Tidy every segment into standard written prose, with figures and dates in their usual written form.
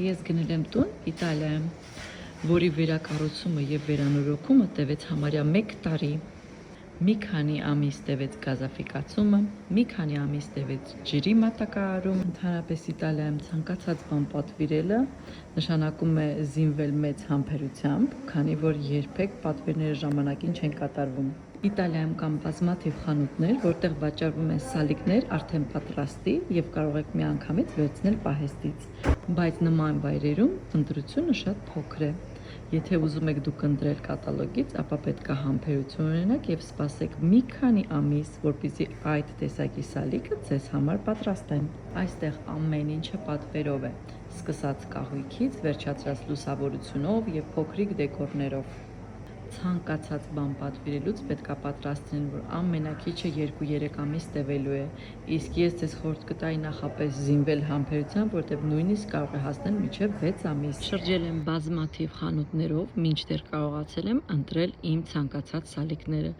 Ես գնել եմ տուն Իտալիայում, որի վերակառուցումը եւ վերանորոգումը տևեց համարյա 1 տարի։ Մի քանի ամիս տևեց գազաֆիկացումը, մի քանի ամիս տևեց ջրի մատակարարումը։ Ընդհանրապես Իտալիայում ցանկացած բան պատվիրելը նշանակում է զինվել մեծ համբերությամբ, քանի որ երբեք պատվերները ժամանակին չեն կատարվում։ Իտալիայում կան բազմաթիվ խանութներ, որտեղ վաճառվում են սալիկներ արդեն պատրաստի եւ կարող եք միանգամից վերցնել պահեստից։ Բայց նման վայրերում ընտրությունը շատ փոքր է։ Եթե ուզում եք դուք ընտրել կատալոգից, ապա պետք է համբերություն ունենաք եւ սպասեք մի քանի ամիս, որպեսզի այդ տեսակի սալիկը ձեզ համար պատրաստեն։ Այստեղ ամեն ինչը պատվերով է, սկսած կահույքից, վերջացրած լուսավորությունով եւ փոքրիկ դեկորներով։ Ցանկացած բան պատվիրելուց պետք է պատրաստեն, որ ամենակիչը 2-3 ամիս տևելու է, իսկ ես ձեզ խորհուրդ կտայի նախապես զինվել համբերությամբ, որտեղ նույնիսկ կարող է հասնել մինչև 6 ամիս։ Շրջել եմ բազմաթիվ խանութներով, մինչդեռ կարողացել եմ ընտրել իմ ցանկացած սալիկները,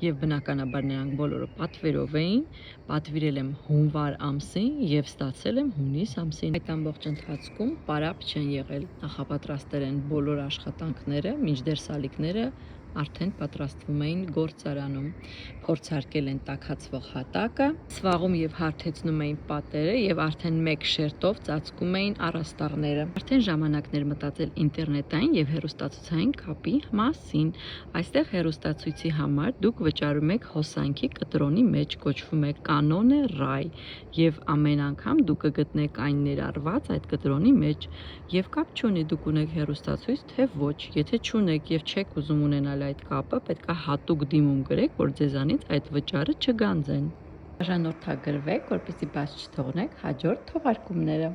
եւ բնականաբար նրանք բոլորը պատվերով էին, պատվիրել եմ հունվար ամսին եւ ստացել եմ հունիս ամսին։ Այդ ամբողջ ընթացքում պարապ չեն եղել, նախապատրաստել են բոլոր աշխատանքները, մինչդեռ սալիկները արդեն պատրաստվում էին գործարանում, փորձարկել են տաքացվող հատակը, սվաղում եւ հարթեցնում էին պատերը եւ արդեն մեկ շերտով ծածկում էին առաստաղները։ Արդեն ժամանակներ մտածել ինտերնետային եւ հեռուստացույցային կապի մասին։ Այստեղ հեռուստացույցի համար դուք վճարում եք հոսանքի կտրոնի մեջ, կոչվում է Canone Rai, եւ ամեն անգամ դուք կգտնեք այն ներառված այդ կտրոնի մեջ եւ կապ չունի դուք ունեք հեռուստացույց թե ոչ։ Եթե չունեք եւ չեք ուզում ունենալ այդ կապը, պետք է հատուկ դիմում գրեք, որ ձեզանից այդ վճարը չգանձեն։ Բաժանորդագրվեք, որպեսզի բաց չթողնեք հաջորդ թողարկումները։